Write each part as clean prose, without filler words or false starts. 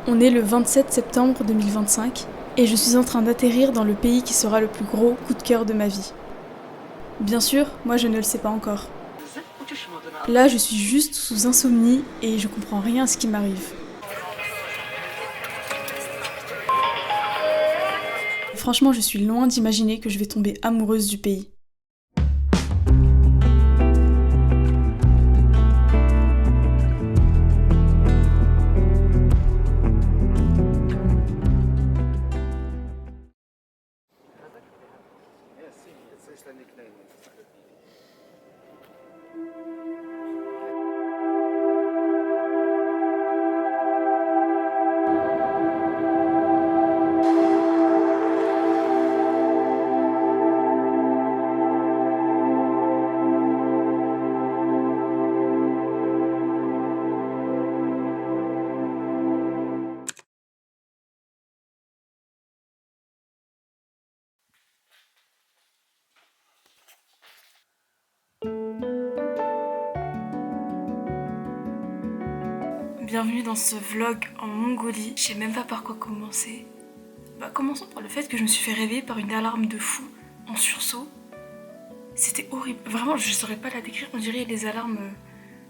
On est le 27 septembre 2025 et je suis en train d'atterrir dans le pays qui sera le plus gros coup de cœur de ma vie. Bien sûr, moi je ne le sais pas encore. Là, je suis juste sous insomnie et je comprends rien à ce qui m'arrive. Franchement, je suis loin d'imaginer que je vais tomber amoureuse du pays. Bienvenue dans ce vlog en Mongolie. Je sais même pas par quoi commencer. Commençons par le fait que je me suis fait réveiller par une alarme de fou en sursaut. C'était horrible. Vraiment, je saurais pas la décrire. On dirait les alarmes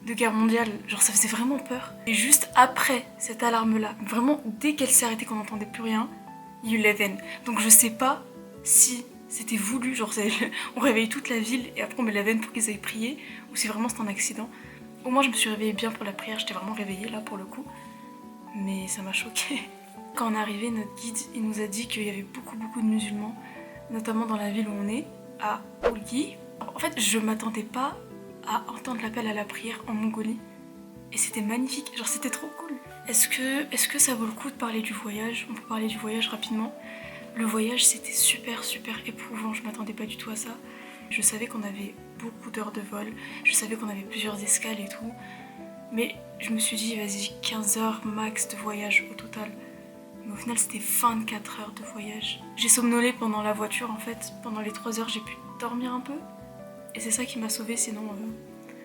de guerre mondiale. Genre, ça faisait vraiment peur. Et juste après cette alarme-là, vraiment, dès qu'elle s'est arrêtée, qu'on n'entendait plus rien, il y a eu l'Eden. Donc, je sais pas si c'était voulu. Genre, on réveille toute la ville et après on met l'Eden pour qu'ils aillent prier. Ou si vraiment c'est un accident. Au moins, je me suis réveillée bien pour la prière. J'étais vraiment réveillée là pour le coup. Mais ça m'a choquée. Quand on est arrivé, notre guide, il nous a dit qu'il y avait beaucoup de musulmans, notamment dans la ville où on est, à Ulgi. En fait, je m'attendais pas à entendre l'appel à la prière en Mongolie. Et c'était magnifique, genre c'était trop cool. Est-ce que ça vaut le coup de parler du voyage? On peut parler du voyage rapidement. Le voyage, c'était super éprouvant, je m'attendais pas du tout à ça. Je savais qu'on avait beaucoup d'heures de vol, je savais qu'on avait plusieurs escales et tout. Mais je me suis dit, vas-y, 15 heures max de voyage au total. Mais au final, c'était 24 heures de voyage. J'ai somnolé pendant la voiture, en fait. Pendant les 3 heures, j'ai pu dormir un peu. Et c'est ça qui m'a sauvée, sinon...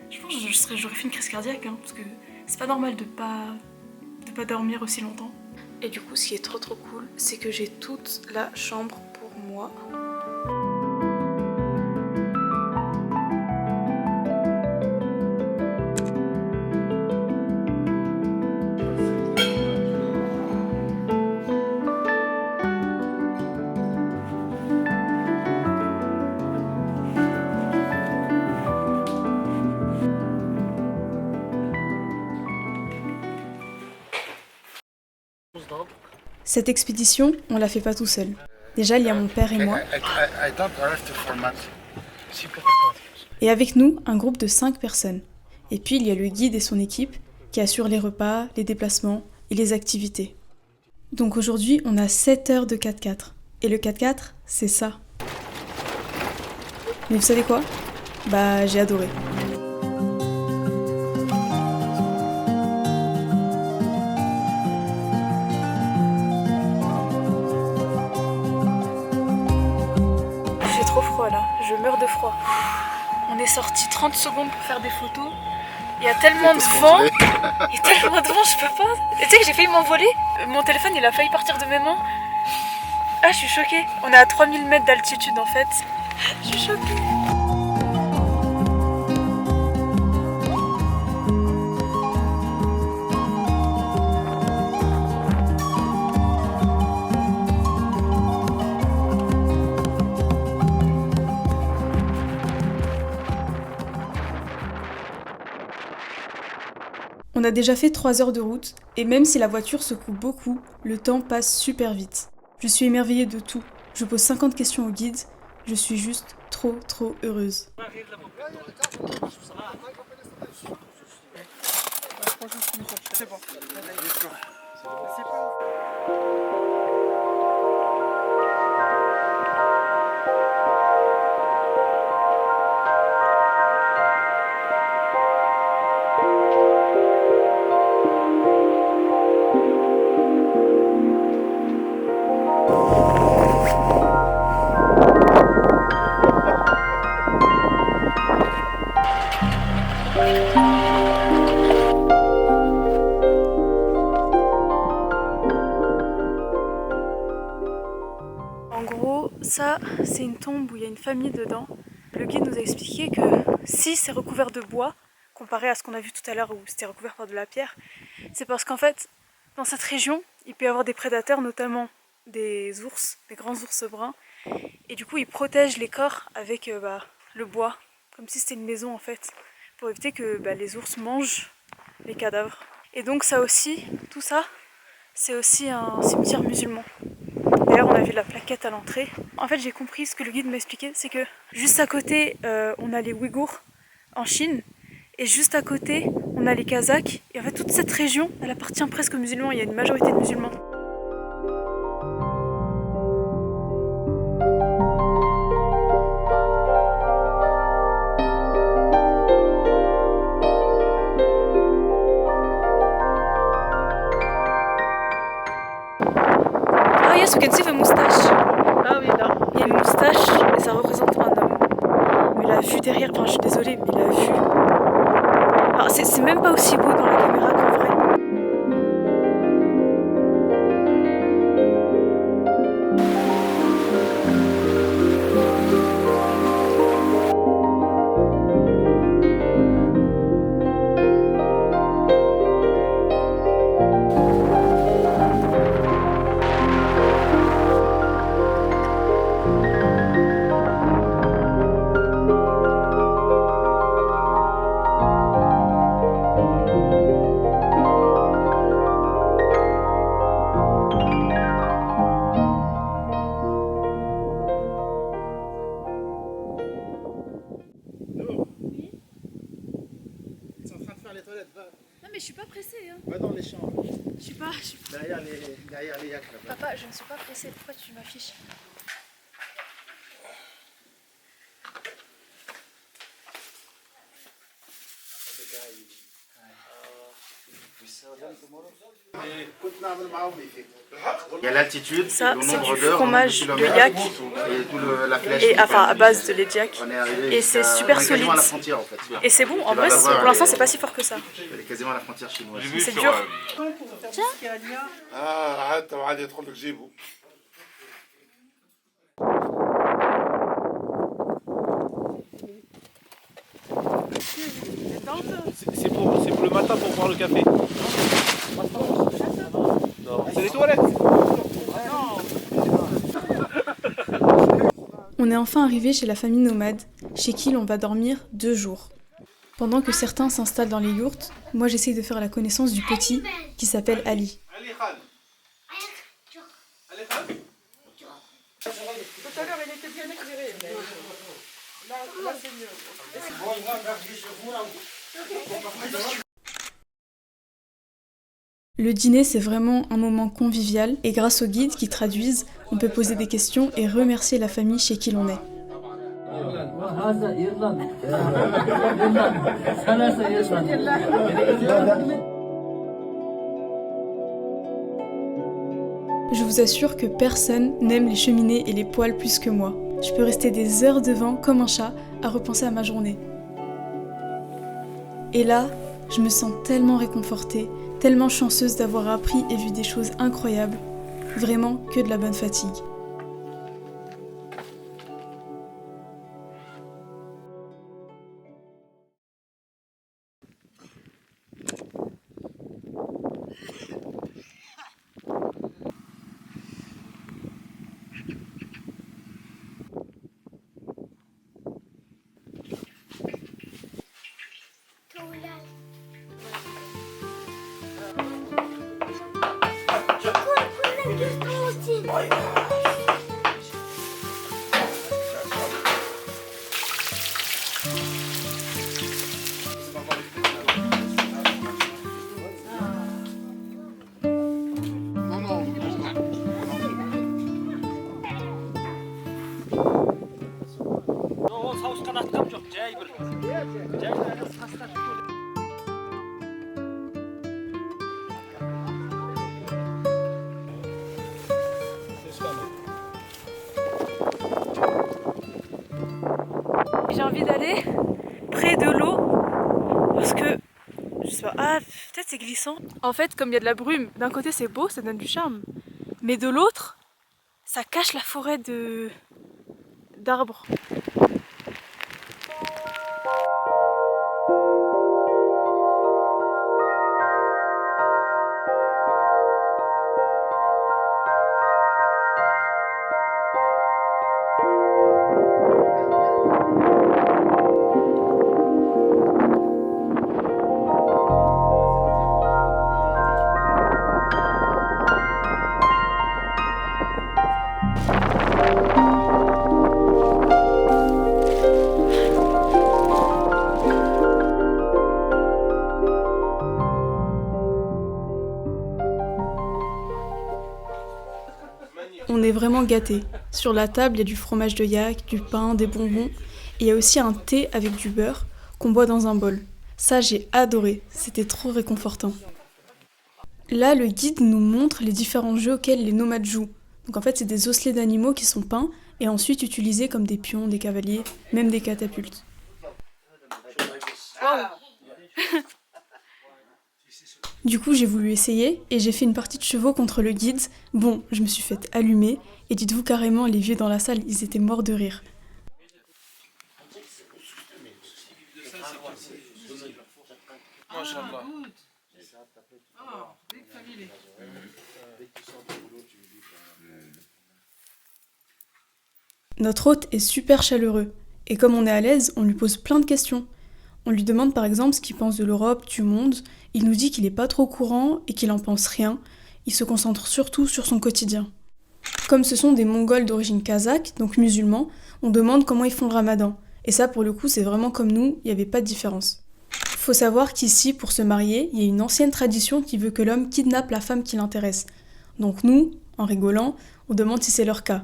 je pense que j'aurais fait une crise cardiaque, hein, parce que c'est pas normal de pas dormir aussi longtemps. Et du coup, ce qui est trop cool, c'est que j'ai toute la chambre pour moi. Cette expédition, on la fait pas tout seul. Déjà, il y a mon père et moi. Et avec nous, un groupe de 5 personnes. Et puis, il y a le guide et son équipe qui assurent les repas, les déplacements et les activités. Donc aujourd'hui, on a 7 heures de 4x4. Et le 4x4, c'est ça. Mais vous savez quoi? J'ai adoré. J'ai trop froid là, je meurs de froid. On est sorti 30 secondes pour faire des photos. Il y a tellement de vent. Il y a tellement de vent, je peux pas. Et tu sais que j'ai failli m'envoler. Mon téléphone, il a failli partir de mes mains. Ah, je suis choquée. On est à 3000 mètres d'altitude en fait. Je suis choquée. On a déjà fait 3 heures de route, et même si la voiture secoue beaucoup, le temps passe super vite. Je suis émerveillée de tout. Je pose 50 questions au guide. Je suis juste trop heureuse. ça c'est une tombe où il y a une famille dedans. Le guide nous a expliqué que si c'est recouvert de bois, comparé à ce qu'on a vu tout à l'heure où c'était recouvert par de la pierre, c'est parce qu'en fait, dans cette région, il peut y avoir des prédateurs, notamment des ours, des grands ours bruns, et du coup ils protègent les corps avec le bois, comme si c'était une maison en fait, pour éviter que les ours mangent les cadavres. Et donc ça aussi, tout ça, c'est aussi un cimetière musulman. D'ailleurs on a vu la plaquette à l'entrée. En fait j'ai compris ce que le guide m'a expliqué, c'est que juste à côté on a les Ouïghours en Chine, et juste à côté on a les Kazakhs, et en fait toute cette région elle appartient presque aux musulmans, il y a une majorité de musulmans. Ah yes, we can see the moustache. Ah oui, là. Il y a une moustache et ça représente un homme. Mais la vue derrière, enfin je suis désolée, mais la vue... Enfin, c'est même pas aussi beau dans la caméra qu'en vrai. Non mais je suis pas pressée hein. Va dans les chambres, Je suis pas... derrière les yaks là-bas. Papa, je ne suis pas pressée, pourquoi tu m'affiches? Il y a l'altitude, Ça, le c'est nombre du d'heures, fromage le nombre de kilomètres, yak. et tout la flèche. Et enfin à base de lait de yak. On est arrivé Et c'est jusqu'à- super on est quasiment solide. à la frontière en fait. Et c'est bon, en Tu vrai vas voir, pour l'instant les- c'est pas si fort que ça. Elle est quasiment à la frontière chinoise. C'est dur. قعدت وقعد يدخل لك جيبه. C'est pour le matin pour boire le café. Non, c'est les toilettes. On est enfin arrivé chez la famille nomade, chez qui l'on va dormir 2 jours. Pendant que certains s'installent dans les yourtes, moi j'essaye de faire la connaissance du petit qui s'appelle Ali. Allez, Khan. Allez, Khan. Tout à l'heure il était bien éclairé. Mais... Là c'est mieux. Le dîner c'est vraiment un moment convivial et grâce aux guides qui traduisent, on peut poser des questions et remercier la famille chez qui l'on est. Je vous assure que personne n'aime les cheminées et les poêles plus que moi. Je peux rester des heures devant comme un chat à repenser à ma journée. Et là, je me sens tellement réconfortée, tellement chanceuse d'avoir appris et vu des choses incroyables. Vraiment que de la bonne fatigue. J'ai envie d'aller près de l'eau parce que, je sais pas, peut-être c'est glissant. En fait, comme il y a de la brume, d'un côté c'est beau, ça donne du charme, mais de l'autre, ça cache la forêt de d'arbres. On est vraiment gâtés. Sur la table, il y a du fromage de yak, du pain, des bonbons. Et il y a aussi un thé avec du beurre qu'on boit dans un bol. Ça, j'ai adoré. C'était trop réconfortant. Là, le guide nous montre les différents jeux auxquels les nomades jouent. Donc en fait, c'est des osselets d'animaux qui sont peints et ensuite utilisés comme des pions, des cavaliers, même des catapultes. Du coup, j'ai voulu essayer et j'ai fait une partie de chevaux contre le guide. Bon, je me suis fait allumer et dites-vous carrément, les vieux dans la salle, ils étaient morts de rire. Notre hôte est super chaleureux et comme on est à l'aise, on lui pose plein de questions. On lui demande par exemple ce qu'il pense de l'Europe, du monde. Il nous dit qu'il n'est pas trop au courant et qu'il en pense rien. Il se concentre surtout sur son quotidien. Comme ce sont des Mongols d'origine kazakh, donc musulmans, on demande comment ils font le ramadan. Et ça, pour le coup, c'est vraiment comme nous, il n'y avait pas de différence. Faut savoir qu'ici, pour se marier, il y a une ancienne tradition qui veut que l'homme kidnappe la femme qui l'intéresse. Donc nous, en rigolant, on demande si c'est leur cas.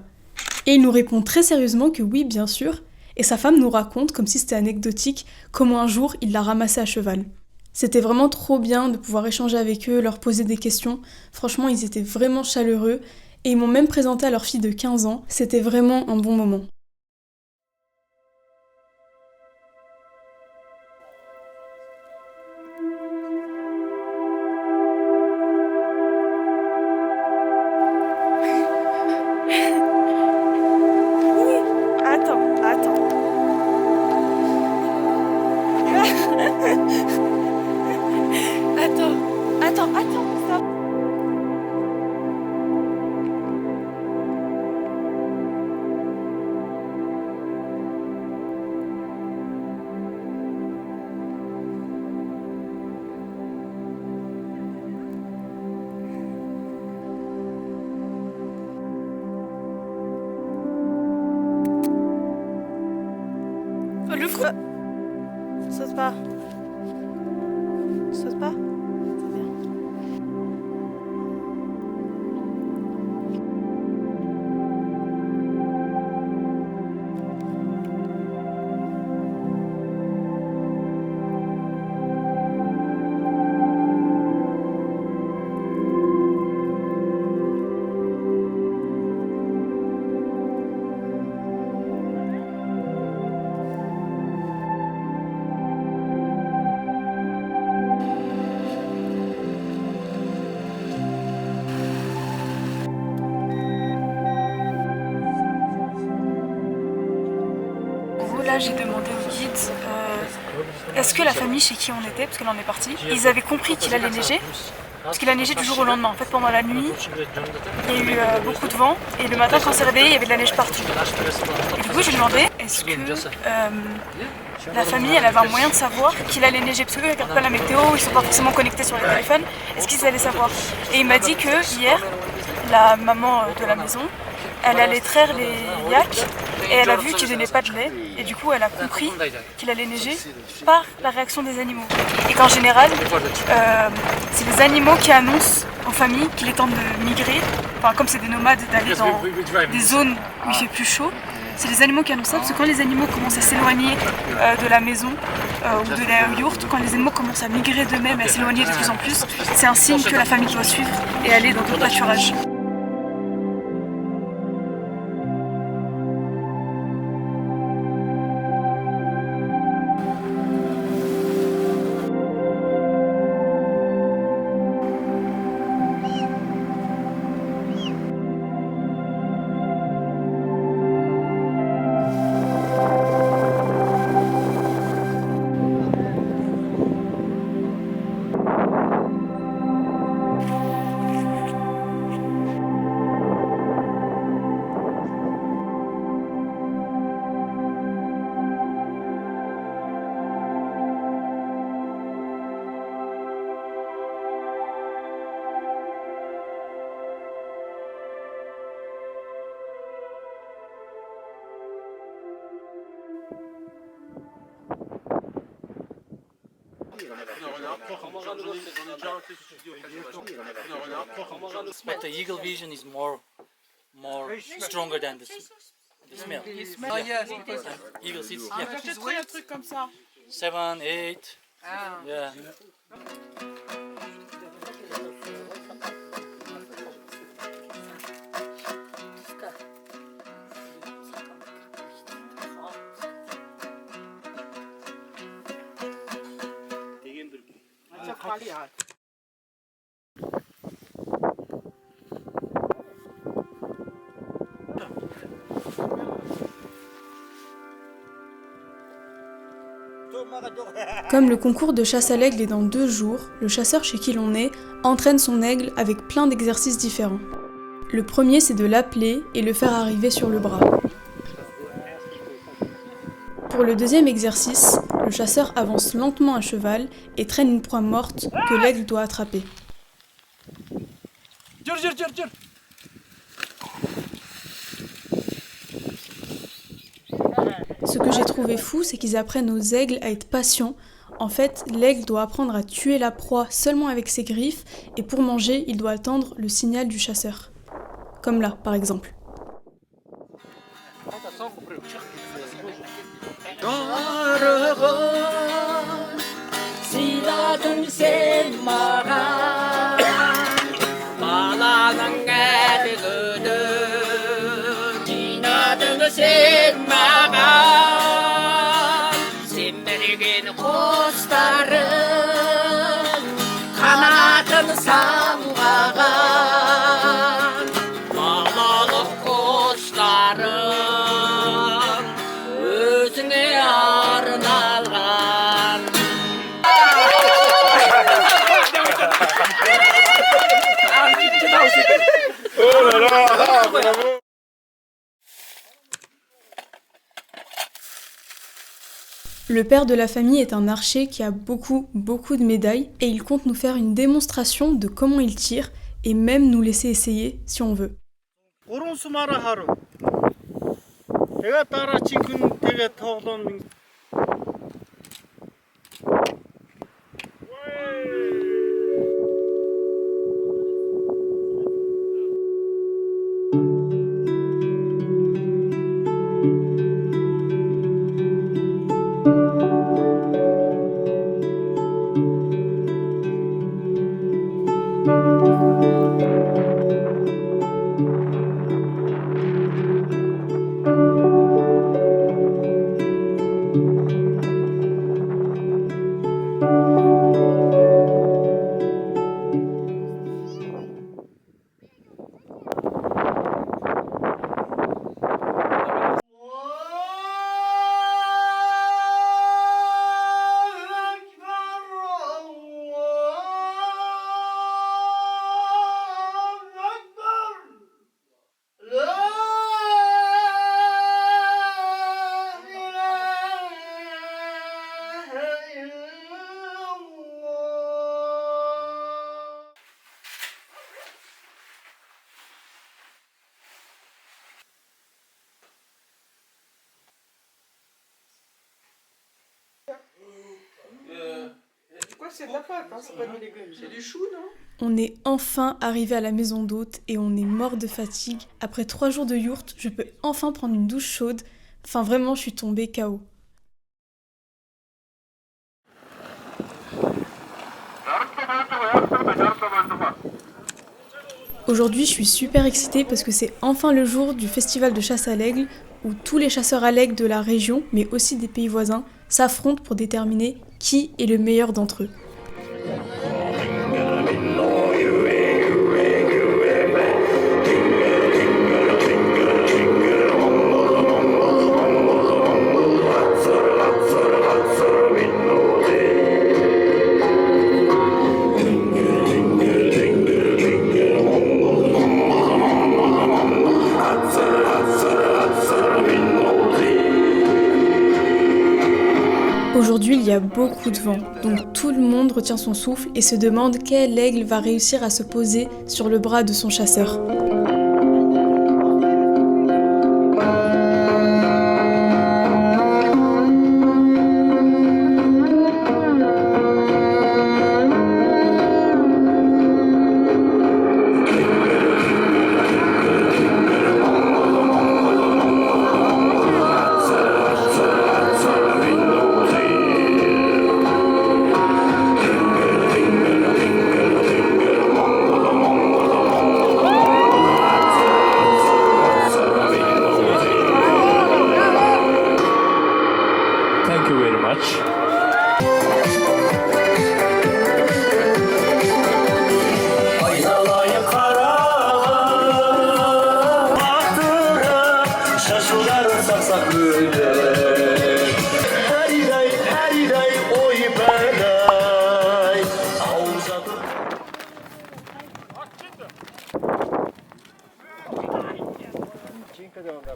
Et il nous répond très sérieusement que oui, bien sûr, et sa femme nous raconte, comme si c'était anecdotique, comment un jour il l'a ramassée à cheval. C'était vraiment trop bien de pouvoir échanger avec eux, leur poser des questions. Franchement, ils étaient vraiment chaleureux, et ils m'ont même présenté à leur fille de 15 ans. C'était vraiment un bon moment. Saute pas. Saute pas. C'est bien. Là, j'ai demandé au guide est-ce que la famille chez qui on était, parce que là on est parti, ils avaient compris qu'il allait neiger, parce qu'il a neigé du jour au lendemain. En fait, pendant la nuit, il y a eu beaucoup de vent, et le matin, quand on s'est réveillé, il y avait de la neige partout. Et du coup, je lui ai demandé est-ce que la famille, elle avait un moyen de savoir qu'il allait neiger, parce qu'eux, ils regardent pas la météo, ils sont pas forcément connectés sur les téléphones. Est-ce qu'ils allaient savoir? Et il m'a dit que hier, la maman de la maison, elle allait traire les yaks et elle a vu qu'ils donnaient pas de lait et du coup elle a compris qu'il allait neiger par la réaction des animaux. Et qu'en général, c'est les animaux qui annoncent aux familles qu'il est temps de migrer, enfin comme c'est des nomades, d'aller dans des zones où il fait plus chaud. C'est les animaux qui annoncent ça parce que quand les animaux commencent à s'éloigner de la maison ou de la yourte, quand les animaux commencent à migrer d'eux-mêmes et à s'éloigner de plus en plus, c'est un signe que la famille doit suivre et aller dans d'autres pâturages. But the eagle vision is more stronger than the smell. Oh yes, because Eagle sees, j'ai yeah, trouvé un truc comme ça. 7, 8, Ah. yeah. Comme le concours de chasse à l'aigle est dans 2 jours, le chasseur chez qui l'on est entraîne son aigle avec plein d'exercices différents. Le premier, c'est de l'appeler et le faire arriver sur le bras. Pour le deuxième exercice, le chasseur avance lentement à cheval et traîne une proie morte que l'aigle doit attraper. Ce que j'ai trouvé fou, c'est qu'ils apprennent aux aigles à être patients. En fait, l'aigle doit apprendre à tuer la proie seulement avec ses griffes, et pour manger, il doit attendre le signal du chasseur. Comme là, par exemple. Oh là là, bravo. Le père de la famille est un archer qui a beaucoup de médailles et il compte nous faire une démonstration de comment il tire et même nous laisser essayer si on veut. C'est de la pâte, hein, c'est pas du légume. C'est du chou, non? On est enfin arrivé à la maison d'hôte et on est mort de fatigue. Après 3 jours de yourte, je peux enfin prendre une douche chaude. Enfin vraiment, je suis tombée KO. Aujourd'hui, je suis super excitée parce que c'est enfin le jour du festival de chasse à l'aigle où tous les chasseurs à l'aigle de la région, mais aussi des pays voisins, s'affrontent pour déterminer qui est le meilleur d'entre eux. Aujourd'hui, il y a beaucoup de vent, donc tout le monde retient son souffle et se demande quel aigle va réussir à se poser sur le bras de son chasseur.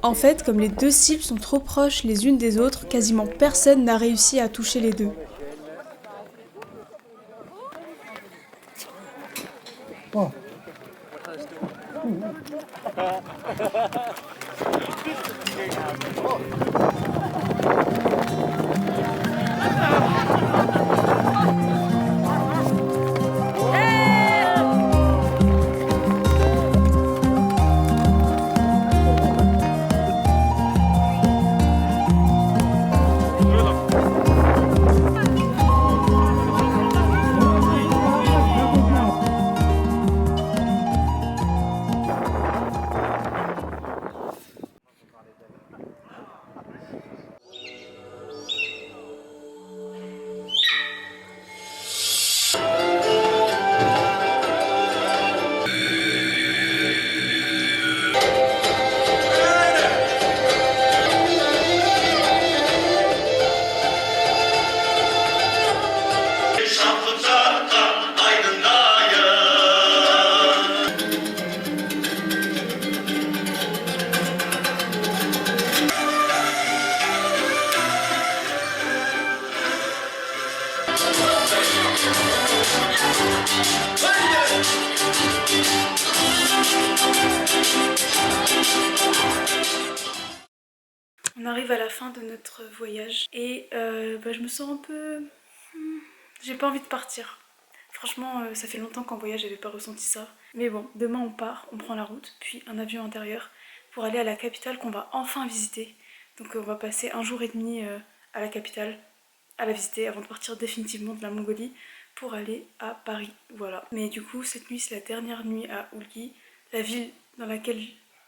En fait, comme les deux cibles sont trop proches les unes des autres, quasiment personne n'a réussi à toucher les deux. On arrive à la fin de notre voyage et je me sens un peu... J'ai pas envie de partir. Franchement, ça fait longtemps qu'en voyage j'avais pas ressenti ça. Mais bon, demain on part, on prend la route, puis un avion intérieur pour aller à la capitale qu'on va enfin visiter. Donc on va passer 1 jour et demi à la capitale, à la visiter avant de partir définitivement de la Mongolie pour aller à Paris. Voilà. Mais du coup, cette nuit c'est la dernière nuit à Ulgi, la ville dans laquelle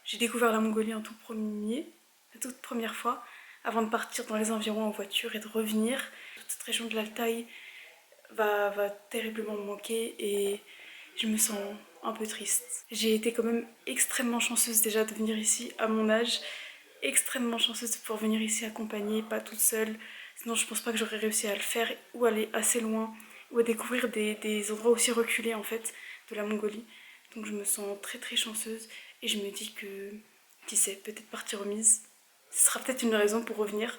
j'ai découvert la Mongolie en tout premier. La toute première fois, avant de partir dans les environs en voiture et de revenir. Toute cette région de l'Altaï va terriblement me manquer et je me sens un peu triste. J'ai été quand même extrêmement chanceuse déjà de venir ici à mon âge, extrêmement chanceuse de pouvoir venir ici accompagnée, pas toute seule, sinon je pense pas que j'aurais réussi à le faire ou aller assez loin ou à découvrir des endroits aussi reculés en fait de la Mongolie. Donc je me sens très très chanceuse et je me dis que, qui sait, peut-être partie remise. Ce sera peut-être une raison pour revenir.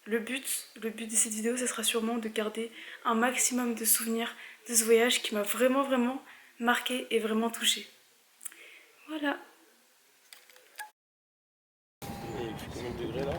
Le but de cette vidéo, ce sera sûrement de garder un maximum de souvenirs de ce voyage qui m'a vraiment marqué et vraiment touchée. Voilà. Et il fait combien de degrés là?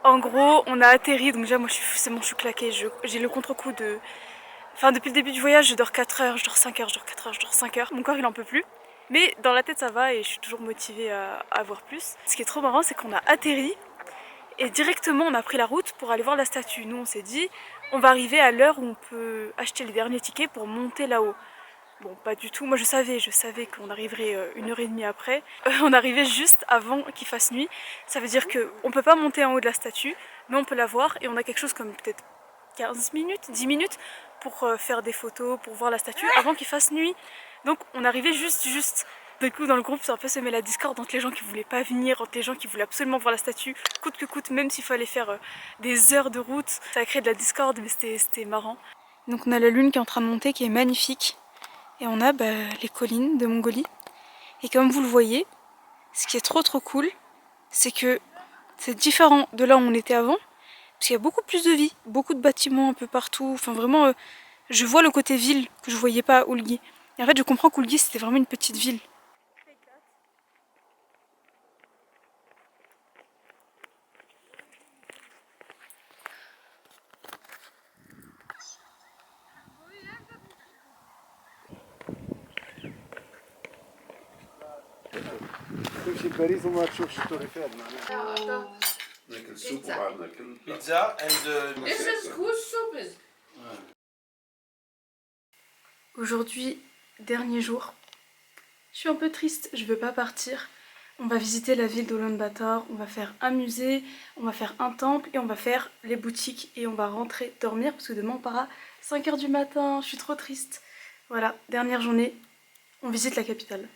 En gros, on a atterri, donc déjà moi je suis claquée, j'ai le contre-coup de... Enfin depuis le début du voyage, je dors 4 heures, je dors 5 heures, je dors 4 heures, je dors 5 heures. Mon corps il en peut plus. Mais dans la tête ça va et je suis toujours motivée à voir plus. Ce qui est trop marrant, c'est qu'on a atterri et directement on a pris la route pour aller voir la statue. Nous on s'est dit, on va arriver à l'heure où on peut acheter les derniers tickets pour monter là-haut. Bon, pas du tout. Moi, je savais qu'on arriverait 1h30 après. On arrivait juste avant qu'il fasse nuit. Ça veut dire qu'on peut pas monter en haut de la statue, mais on peut la voir et on a quelque chose comme peut-être 15 minutes, 10 minutes pour faire des photos, pour voir la statue avant qu'il fasse nuit. Donc, on arrivait juste. Du coup, dans le groupe, c'est un peu semé la discorde entre les gens qui voulaient pas venir, entre les gens qui voulaient absolument voir la statue, coûte que coûte, même s'il fallait faire des heures de route. Ça a créé de la discorde, mais c'était marrant. Donc, on a la lune qui est en train de monter, qui est magnifique. Et on a les collines de Mongolie. Et comme vous le voyez, ce qui est trop cool, c'est que c'est différent de là où on était avant. Parce qu'il y a beaucoup plus de vie, beaucoup de bâtiments un peu partout. Enfin vraiment, je vois le côté ville que je voyais pas à Ulgi. Et en fait je comprends qu'Ulgi c'était vraiment une petite ville. تمشي لباريس وما تشوفش التور ايفل معناها. ناكل السوق وبعد ناكل Pizza and This is whose soup is? Aujourd'hui, dernier jour. Je suis un peu triste, je veux pas partir. On va visiter la ville d'Ulaanbaatar, on va faire un musée, on va faire un temple et on va faire les boutiques et on va rentrer dormir parce que demain on part à 5h du matin, je suis trop triste. Voilà, dernière journée, on visite la capitale.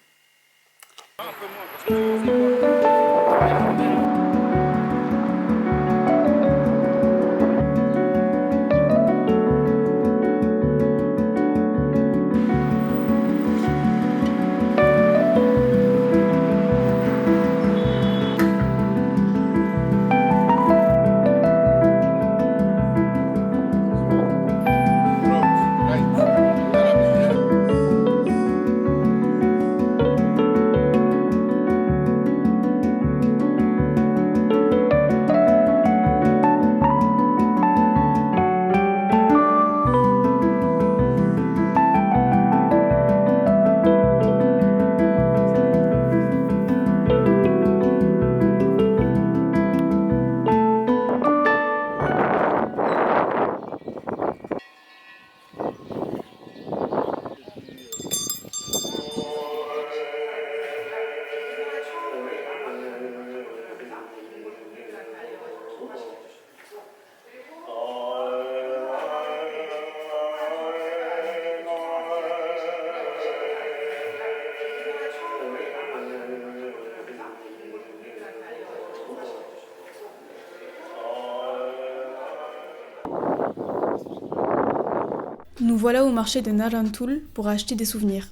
Nous voilà au marché de Narantul pour acheter des souvenirs.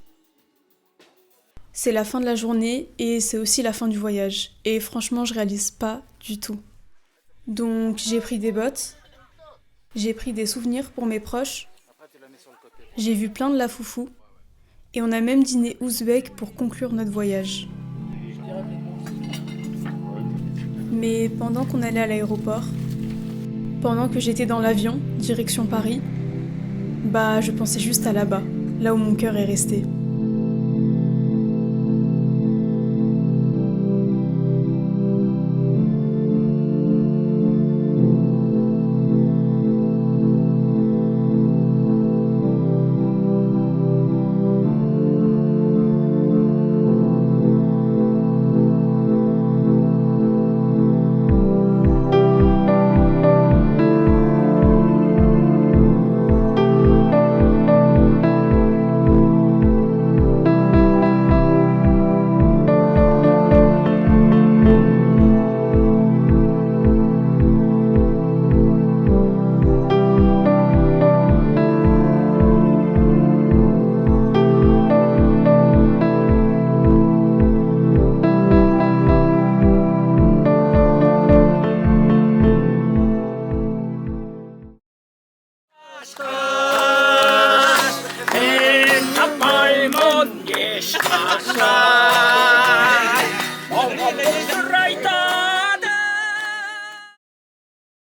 C'est la fin de la journée et c'est aussi la fin du voyage. Et franchement, je réalise pas du tout. Donc j'ai pris des bottes, j'ai pris des souvenirs pour mes proches, j'ai vu plein de lafoufou et on a même dîné ouzbek pour conclure notre voyage. Mais pendant qu'on allait à l'aéroport, pendant que j'étais dans l'avion, direction Paris, je pensais juste à là-bas, là où mon cœur est resté. En tapalmon, yes,